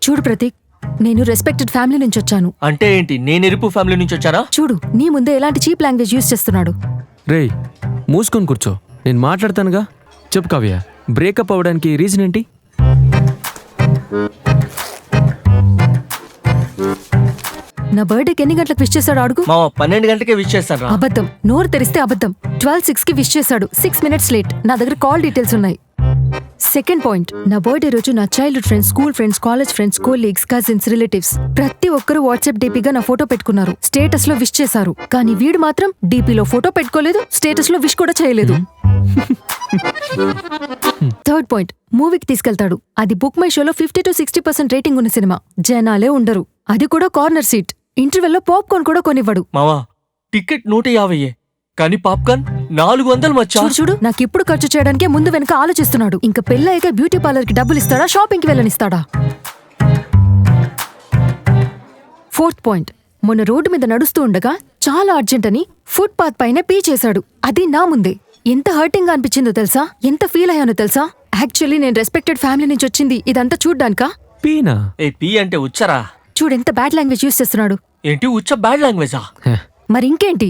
చూడు ప్రతీక్, నేను respected family నుంచి వచ్చాను. అంటే ఏంటి, నేను ఎరుపు ఫ్యామిలీ నుంచి వచ్చానా? చూడు, నీ ముందే ఎలాంటి చీప్ లాంగ్వేజ్ యూజ్ చేస్తున్నాడు. రేయ్ మూసుకొని కూర్చో, నేను మాట్లాడతానుగా. చెప్పు కావ్య, బ్రేకప్ అవ్వడానికి రీజన్ ఏంటి? నా బర్త్డేకి ఎన్ని గంటలకు విష్ చేశాడు అడుగు. మా 12 గంటకే విష్ చేస్తాను రా. అబద్ధం, నోరు తెరిస్తే అబద్ధం. 12:06 కి విష్ చేశాడు, 6 minutes లేట్. నా దగ్గర కాల్ డీటెయిల్స్ ఉన్నాయి. సెకండ్ పాయింట్, నా బర్త్డే రోజు నా childhood friends, school friends, college friends, colleagues, cousins, relatives ప్రతి ఒక్కరు వాట్సాప్ డీపీగా నా ఫోటో పెట్టుకున్నారు, స్టేటస్ లో విష్ చేశారు. కానీ వీడు మాత్రం డీపీలో ఫోటో పెట్టుకోలేదు, స్టేటస్ లో విష్ కూడా చేయలేదు. థర్డ్ పాయింట్, మూవీకి తీసుకెళ్తాడు. అది బుక్ మై షోలో 50 to 60% రేటింగ్ ఉన్న సినిమా. జనాలే ఉండరు, అది కూడా కార్నర్ సీట్. ఇంటర్వెల్లో పాప్కార్న్ కూడా కొనివ్వడు. మావా, టికెట్ 150, కానీ పాప్కార్న్ 400 మచ్చా. చూడు చూడు, నాకు ఇప్పుడు ఖర్చు చేయడానికే ముందు వెనక ఆలోచిస్తున్నాడు. ఇంకా పెళ్ళయ్యాక బ్యూటీ పార్లర్ కి డబ్బులు ఇస్తాడా, షాపింగ్ కి వెళ్ళనిస్తాడా? ఫోర్త్ పాయింట్, మొన్న రోడ్డు మీద నడుస్తూ ఉండగా చాలా అర్జెంట్ అని ఫుట్ పాత్ పైన పీ చేశాడు. అది నా ముందే. ఎంత హర్టింగ్ గా అనిపించిందో తెలుసా, ఎంత ఫీల్ అయ్యానో తెలుసా? యాక్చువల్లీ నేను రెస్పెక్టెడ్ ఫ్యామిలీ నుంచి వచ్చింది ఇదంతా చూడ్డానికా? పీనా? ఏ పీ అంటే ఉచ్చరా? చూడు ఎంత బ్యాడ్ లాంగ్వేజ్ యూస్ చేస్తున్నాడు. ఏంటి ఉచ్చ బ్యాడ్ లాంగ్వేజా? మరి ఇంకేంటి?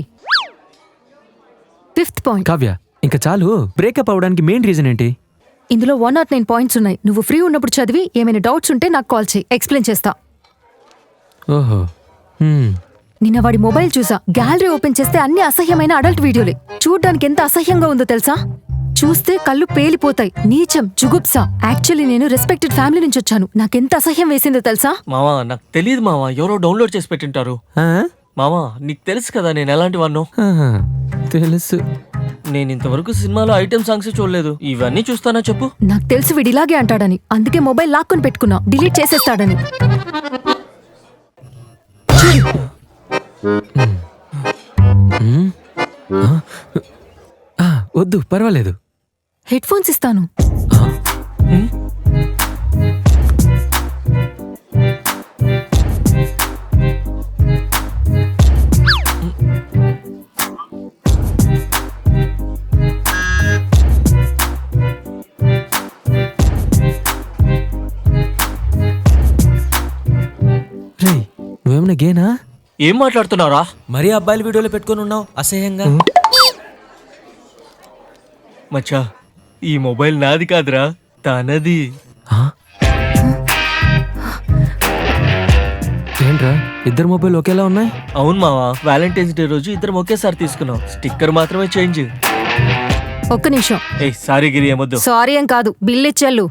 ఫిఫ్త్ పాయింట్, కావ్య ఇంకా చాలు, బ్రేకప్ అవ్వడానికి మెయిన్ రీజన్ ఏంటి? ఇందులో 109 పాయింట్స్ ఉన్నాయి. నువ్వు ఫ్రీ ఉన్నప్పుడు చదివి ఏమైనా డౌట్స్ ఉంటే నాకు కాల్ చేయి, ఎక్స్ప్లెయిన్ చేస్తా. ఓహో. నిన్న వాడి మొబైల్ చూసా. గ్యాలరీ ఓపెన్ చేస్తే అన్ని అసహ్యమైన అడల్ట్ వీడియోలే. చూడ్డానికి ఎంత అసహ్యంగా ఉందో తెలుసా? చూస్తే కళ్ళు పేలిపోతాయి. నీచం, జుగుప్సా. యాక్చువల్లీ నేను రెస్పెక్టెడ్ ఫ్యామిలీ నుంచి వచ్చాను. నాకెంత అసహ్యం వేసిందో తెలుసా? మావా నాకు తెలియదు మావా, ఎవరో డౌన్లోడ్ చేసి పెట్టింటారు. మావా నీకు తెలుసు కదా నేను ఎలాంటి వాడినో. తెలుసు. నేను ఇంతవరకు సినిమాలో ఐటమ్ సాంగ్స్ చూడలేదు, ఇవన్నీ చూస్తానా చెప్పు? నాకు తెలుసు వీడు ఇలాగే అంటాడని, అందుకే మొబైల్ లాక్కొని పెట్టుకున్నా, డిలీట్ చేసేస్తాడని. వద్దు, పర్వాలేదు. హెడ్ ఫోన్స్ ఇస్తాను. రేయ్ నువ్వేమన్నా గేనా? ఏం మాట్లాడుతున్నారా? మరీ అబ్బాయిల వీడియోలో పెట్టుకొని ఉన్నావు అసహ్యంగా. మచ్చా ఈ మొబైల్ నాది కాదురా, తనది. ఏంట్రా ఇద్దరు మొబైల్ ఒకేలా ఉన్నాయి? అవును మావా, వ్యాలంటైన్స్ డే రోజు ఇద్దరం ఒకేసారి తీసుకున్నాం, స్టిక్కర్ మాత్రమే చేంజ్. ఒక్క నిమిషం. ఏ సారీ గిరి, ఏమొద్దు. సారీ ఏం కాదు, బిల్ ఇచ్చెళ్ళు.